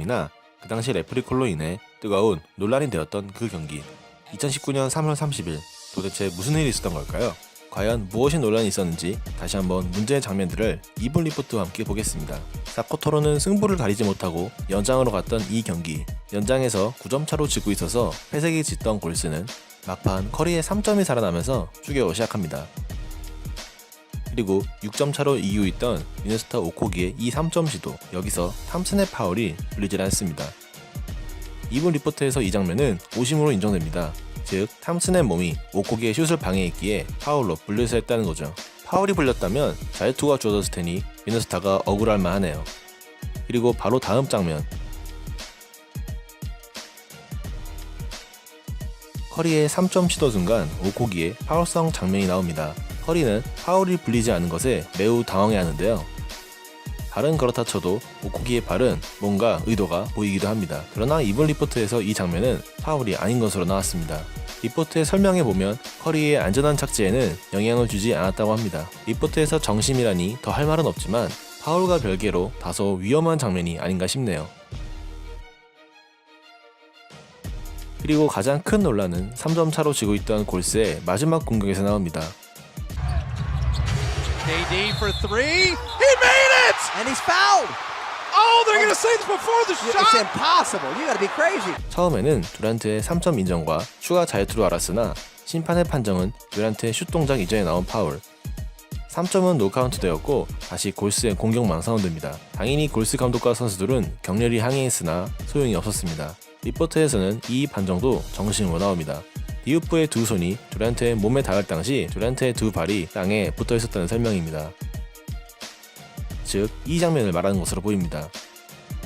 있었음이나 그 당시 레프리 콜로 인해 뜨거운 논란이 되었던 그 경기. 2019년 3월 30일 도대체 무슨 일이 있었던 걸까요? 과연 무엇이 논란이 있었는지 다시 한번 문제의 장면들을 이분 리포트와 함께 보겠습니다. 사코토로는 승부를 가리지 못하고 연장으로 갔던 이 경기. 연장에서 9점 차로 지고 있어서 회색이 짙던 골스는 막판 커리의 3점이 살아나면서 추격을 시작합니다. 그리고 6점 차로 이유 있던 미네소타 오코기의 이 3점 시도, 여기서 탐슨의 파울이 불리질 않습니다. 이분 리포트에서 이 장면은 오심으로 인정됩니다. 즉 탐슨의 몸이 오코기의 슛을 방해했기에 파울로 분류해서 했다는 거죠. 파울이 불렸다면 자유투가 주어졌을 테니 미네소타가 억울할 만하네요. 그리고 바로 다음 장면, 커리의 3점 시도 순간 오코기의 파울성 장면이 나옵니다. 커리는 파울이 불리지 않은 것에 매우 당황해하는데요. 발은 그렇다 쳐도 오코기의 발은 뭔가 의도가 보이기도 합니다. 그러나 이번 리포트에서 이 장면은 파울이 아닌 것으로 나왔습니다. 리포트에 설명해보면 커리의 안전한 착지에는 영향을 주지 않았다고 합니다. 리포트에서 정심이라니 더 할 말은 없지만 파울과 별개로 다소 위험한 장면이 아닌가 싶네요. 그리고 가장 큰 논란은 3점 차로 지고 있던 골스의 마지막 공격에서 나옵니다. KD for three. He made it! And he's fouled. Oh, they're gonna say this before the It's shot. impossible. You gotta be crazy. 처음에는 듀란트의 3점 인정과 추가 자유투로 알았으나 심판의 판정은 듀란트의 슛 동작 이전에 나온 파울. 3점은 노카운트 되었고 다시 골스의 공격만 사운드입니다. 당연히 골스 감독과 선수들은 격렬히 항의했으나 소용이 없었습니다. 리포트에서는 이 판정도 정심으로 나옵니다. 디우프의 두 손이 듀란트의 몸에 닿을 당시 듀란트의 두 발이 땅에 붙어 있었다는 설명입니다. 즉, 이 장면을 말하는 것으로 보입니다.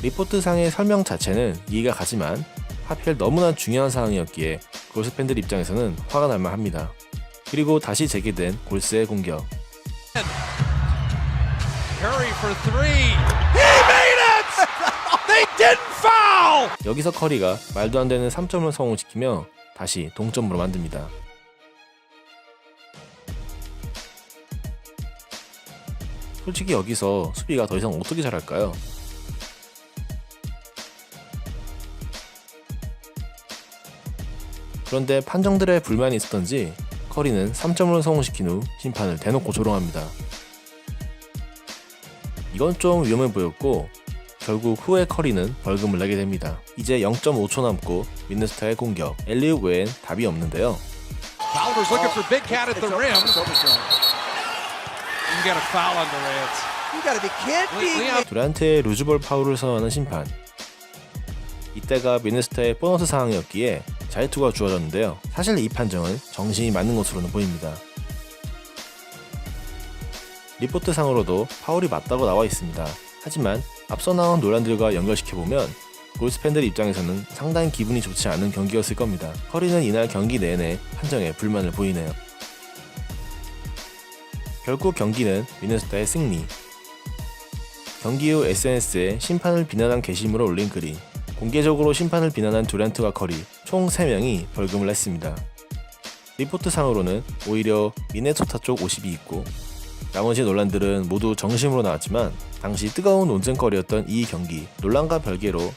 리포트상의 설명 자체는 이해가 가지만 하필 너무나 중요한 상황이었기에 골스 팬들 입장에서는 화가 날 만합니다. 그리고 다시 재개된 골스의 공격. Curry for three. He made it! They didn't foul! 여기서 커리가 말도 안 되는 3점을 성공시키며 다시 동점으로 만듭니다. 솔직히 여기서 수비가 더 이상 어떻게 잘할까요? 그런데 판정들의 불만이 있었던지 커리는 3점을 성공시킨 후 심판을 대놓고 조롱합니다. 이건 좀 위험해 보였고 결국 후에 커리는 벌금을 내게 됩니다. 이제 0.5초 남고 미네소타의 공격. 엘리웁 외엔 답이 없는데요. Fowler's looking for Big Cat at the rim. You got a foul on Durant. You gotta be kidding me. Leon. 듀란트의 루즈볼 파울을 선언하는 심판. 이때가 미네소타의 보너스 상황이었기에 자유투가 주어졌는데요. 사실 이 판정은 정신이 맞는 것으로는 보입니다. 리포트상으로도 파울이 맞다고 나와 있습니다. 하지만 앞서 나온 논란들과 연결시켜보면 골스 팬들 입장에서는 상당히 기분이 좋지 않은 경기였을 겁니다. 커리는 이날 경기 내내 판정에 불만을 보이네요. 결국 경기는 미네소타의 승리. 경기 후 SNS에 심판을 비난한 게시물을 올린 글이 공개적으로 심판을 비난한 듀란트와 커리 총 3명이 벌금을 냈습니다. 리포트상으로는 오히려 미네소타 쪽 50이 있고 나머지 논란들은 모두 정심으로 나왔지만 당시 뜨거운 논쟁거리였던 이 경기, 논란과 별개로